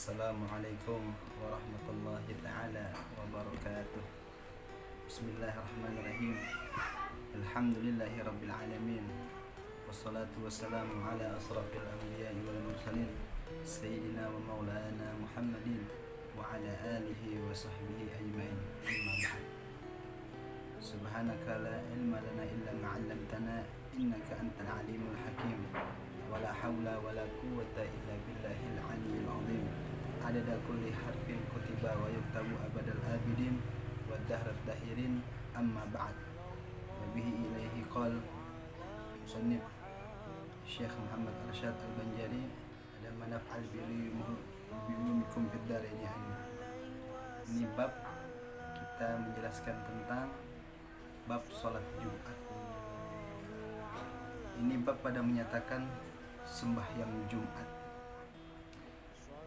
Assalamualaikum warahmatullahi ta'ala wabarakatuh. Bismillahirrahmanirrahim. Alhamdulillahi rabbil alamin. Wassalatu wassalamu ala asrafil anbiya'i wal mursalin Sayyidina wa maulana Muhammadin wa ala alihi wa sahbihi ajma'in. Amma ba'd. Subhanaka la ilma lana illa ma'allamtana innaka antal alimul hakim. Wala hawla wala quwwata illa billahil aliyyil azim. Adada kulli harfin kutiba wa yuktabu abadal abidin wa dahrat dahirin. Amma ba'd. Nabihi ilaihi qal musannif Syekh Muhammad Arsyad Al-Banjari ada manaf'al bilumikum fid daraini. Ini bab kita menjelaskan tentang bab sholat Jumat. Ini bab pada menyatakan sembahyang Jumat.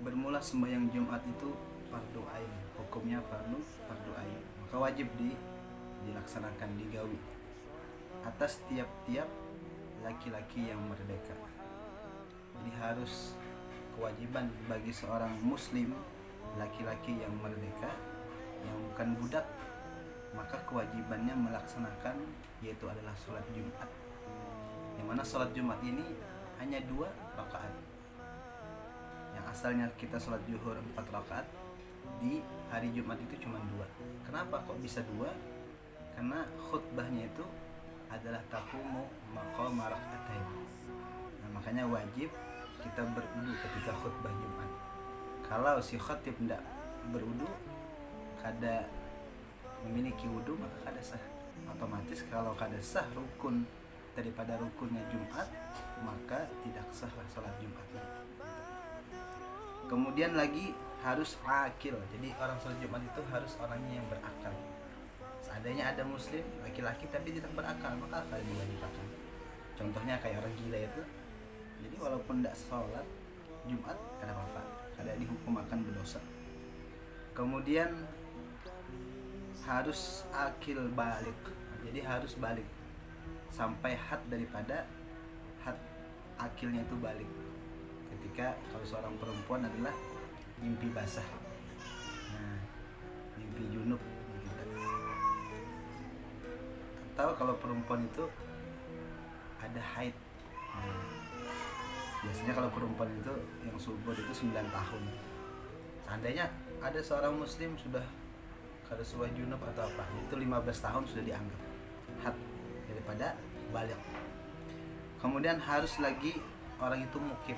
Bermula sembahyang Jumat itu fardu ain, hukumnya fardu ain, maka wajib dilaksanakan, digawi atas tiap-tiap laki-laki yang merdeka. Jadi harus kewajiban bagi seorang muslim laki-laki yang merdeka, yang bukan budak, maka kewajibannya melaksanakan yaitu adalah sholat Jumat. Yang mana sholat Jumat ini hanya 2 rakaat. Yang asalnya kita sholat zuhur 4 rakaat, di hari Jumat itu cuma 2. Kenapa kok bisa 2? Karena khutbahnya itu adalah taqumu maqama rak'atain. Nah, makanya wajib kita berwudu ketika khutbah Jumat. Kalau si khatib tidak berwudu, kada memiliki wudu, maka kada sah. Otomatis kalau kada sah rukun daripada rukunnya Jumat, maka tidak sahlah sholat Jumatnya. Kemudian lagi harus akil. Jadi orang sholat Jumat itu harus orangnya yang berakal. Seandainya ada muslim laki-laki tapi tidak berakal, maka akal diwajibkan. Contohnya kayak orang gila itu. Jadi walaupun tidak sholat Jumat, kada apa-apa, kada dihukum akan berdosa. Kemudian harus akil balik. Jadi harus balik sampai had daripada had akilnya itu balik. Ketika kalau seorang perempuan adalah mimpi basah, nah mimpi junub gitu. Atau kalau perempuan itu ada haid, nah, biasanya kalau perempuan itu yang subur itu 9 tahun. Seandainya ada seorang muslim sudah kada suah junub atau apa, itu 15 tahun sudah dianggap had daripada balik. Kemudian harus lagi orang itu mukim.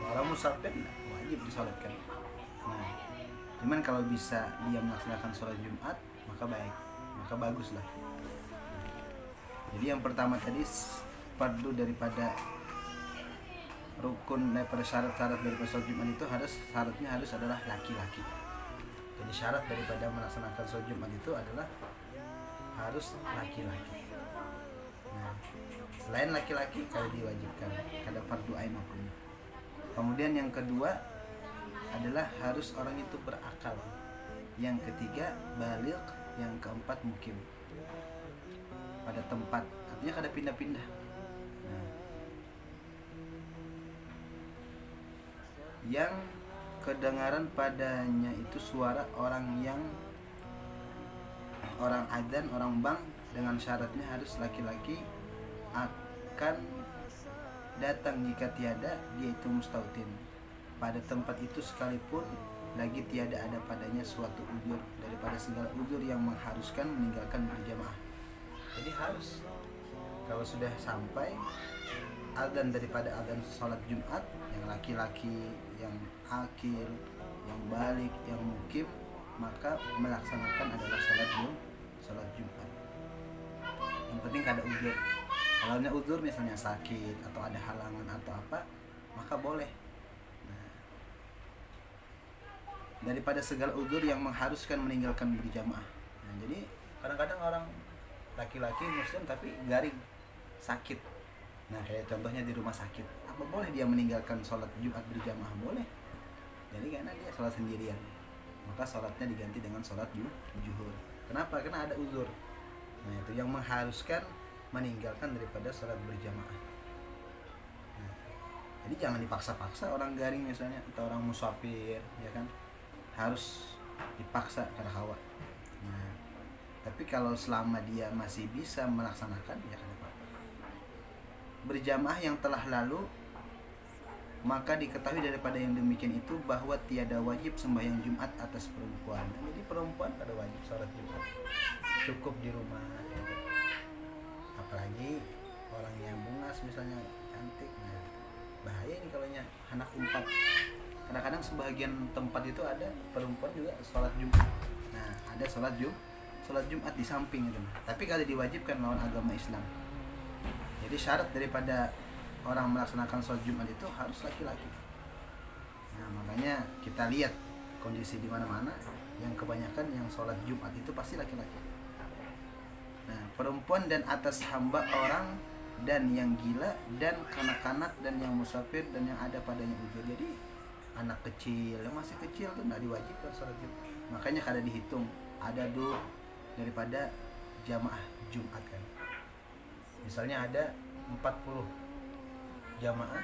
Orang musafir wajib disolatkan. Nah, cuman kalau bisa dia melaksanakan sholat Jumat, maka baik, maka baguslah. Jadi yang pertama tadi fardu daripada rukun daripada syarat-syarat daripada sholat Jumat itu syaratnya harus adalah laki-laki. Jadi syarat daripada melaksanakan sholat Jumat itu adalah harus laki-laki. Nah, selain laki-laki kada diwajibkan, kada fardu ain hukumnya. Kemudian yang kedua adalah harus orang itu berakal. Yang ketiga baligh, yang keempat mukim pada tempat, artinya kada pindah-pindah. Nah, yang kedengaran padanya itu suara orang adzan, orang bang, dengan syaratnya harus laki-laki, akan datang jika tiada dia itu mustautin pada tempat itu sekalipun lagi tiada ada padanya suatu uzur daripada segala uzur yang mengharuskan meninggalkan berjamaah. Jadi harus kalau sudah sampai adzan daripada adzan sholat Jumat, yang laki-laki, yang akil, yang balik, yang mukim, maka melaksanakan adalah sholat Jumat. Yang penting kada uzur. Kalau ada uzur misalnya sakit atau ada halangan atau apa, maka boleh. Nah, daripada segala uzur yang mengharuskan meninggalkan berjamaah. Nah, jadi kadang-kadang orang laki-laki muslim tapi garing, sakit. Nah, kayak contohnya di rumah sakit, apa boleh dia meninggalkan sholat Jumat berjamaah? Boleh. Jadi karena dia sholat sendirian, maka sholatnya diganti dengan sholat zuhur. Kenapa? Karena ada uzur. Nah, itu yang mengharuskan meninggalkan daripada sholat berjamaah. Nah, Jadi jangan dipaksa-paksa orang garing misalnya atau orang musafir, ya kan, harus dipaksa karena hawa. Nah, tapi kalau selama dia masih bisa melaksanakan, ya kan apa-apa. Berjamaah yang telah lalu, maka diketahui daripada yang demikian itu bahwa tiada wajib sembahyang Jumat atas perempuan. Jadi perempuan pada wajib sholat Jumat, cukup di rumah, ya kan? Apalagi orang yang bungas misalnya, cantik, nah bahaya ini kalau anak umpat. Kadang-kadang sebagian tempat itu ada perempuan juga sholat Jumat. Nah ada sholat Jumat di samping itu. Tapi kalau diwajibkan lawan agama Islam. Jadi syarat daripada orang melaksanakan sholat Jumat itu harus laki-laki. Nah makanya kita lihat kondisi di mana-mana yang kebanyakan yang sholat Jumat itu pasti laki-laki. Nah perempuan dan atas hamba orang dan yang gila dan kanak-kanak dan yang musafir dan yang ada padanya uzur. Jadi anak kecil yang masih kecil tuh nggak diwajibkan sholat Jumat. Makanya kada dihitung ada daripada jamaah Jumat kan. Misalnya ada 40 jamaah,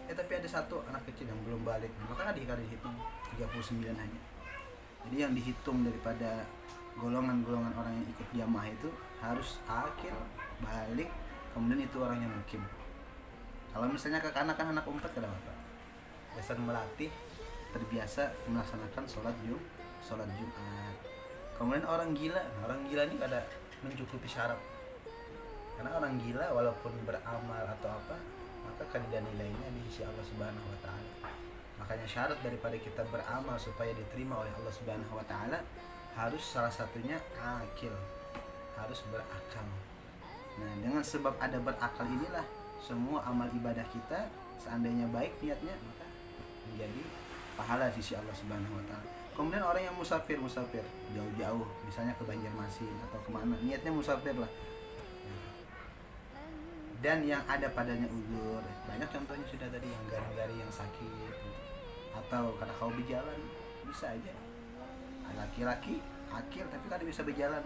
tapi ada satu anak kecil yang belum balik, maka kada dihitung 39 hanya. Jadi yang dihitung daripada golongan-golongan orang yang ikut jamaah itu harus akil, balik, kemudian itu orang yang mukim. Kalau misalnya kekanakan anak umpat kada apa, biasa melatih terbiasa melaksanakan sholat Jumat. Kemudian orang gila ini kada mencukupi syarat, karena orang gila walaupun beramal atau apa, maka kada nilainya di sisi Allah Subhanahu Wa Taala. Makanya syarat daripada kita beramal supaya diterima oleh Allah Subhanahu Wa Taala harus salah satunya akil, harus berakal. Nah dengan sebab ada berakal inilah semua amal ibadah kita seandainya baik niatnya maka menjadi pahala di sisi Allah Subhanahu Wa Taala. Kemudian orang yang musafir jauh-jauh, misalnya ke Banjarmasin atau kemana, niatnya musafir lah. Dan yang ada padanya uzur, banyak contohnya sudah tadi, yang garing-garing, yang sakit, atau karena kau berjalan, bisa aja. Laki-laki akil tapi kada bisa berjalan.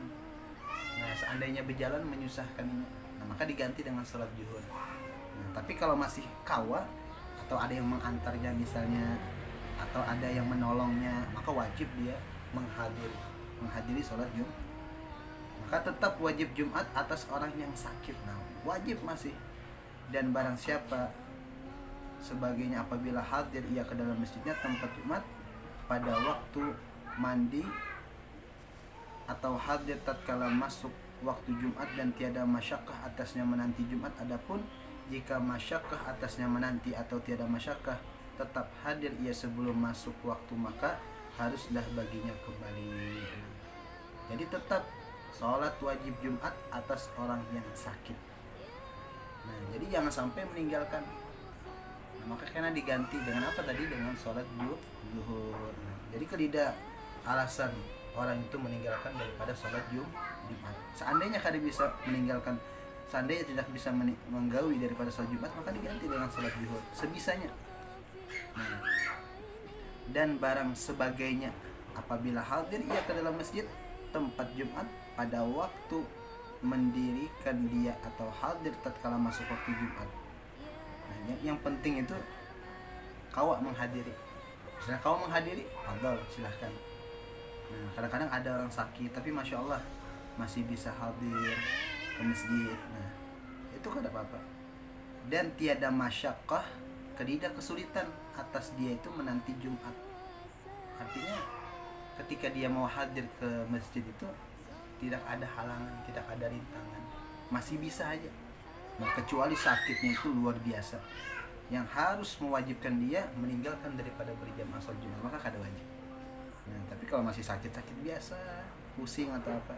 Nah seandainya berjalan menyusahkan ini, nah maka diganti dengan sholat zuhur. Nah, tapi kalau masih kawa atau ada yang mengantarnya misalnya, atau ada yang menolongnya, maka wajib dia menghadiri sholat Jumat. Maka tetap wajib Jumat atas orang yang sakit. Nah wajib masih. Dan barang siapa sebagainya apabila hadir ia ke dalam masjidnya tempat Jumat pada waktu mandi atau hadir tatkala masuk waktu Jumat dan tiada masyakkah atasnya menanti Jumat. Adapun jika masyakkah atasnya menanti atau tiada masyakkah tetap hadir ia sebelum masuk waktu, maka haruslah baginya kembali. Jadi tetap sholat wajib Jumat atas orang yang sakit. Nah jadi jangan sampai meninggalkan. Nah, maka karena diganti dengan apa tadi, dengan sholat zuhur. Nah, jadi tidak alasan orang itu meninggalkan daripada sholat Jumat. Seandainya kada bisa meninggalkan, seandainya tidak bisa menggawi daripada sholat Jumat, maka diganti dengan sholat zuhur sebisanya. Nah, dan barang sebagainya apabila hadir ia ke dalam masjid tempat Jumat pada waktu mendirikan dia atau hadir tatkala masuk waktu Jumat. Nah, yang penting itu kau menghadiri. Misalnya kau menghadiri, afdal, silahkan. Nah, kadang-kadang ada orang sakit tapi masya Allah masih bisa hadir ke masjid. Nah, itu kada apa-apa. Dan tiada masyakkah, tidak kesulitan atas dia itu menanti Jumat. Artinya ketika dia mau hadir ke masjid itu tidak ada halangan, tidak ada rintangan, masih bisa aja. Nah, kecuali sakitnya itu luar biasa yang harus mewajibkan dia meninggalkan daripada berjamaah sholat Jumat, maka kada wajib. Nah, tapi kalau masih sakit-sakit biasa, pusing atau apa,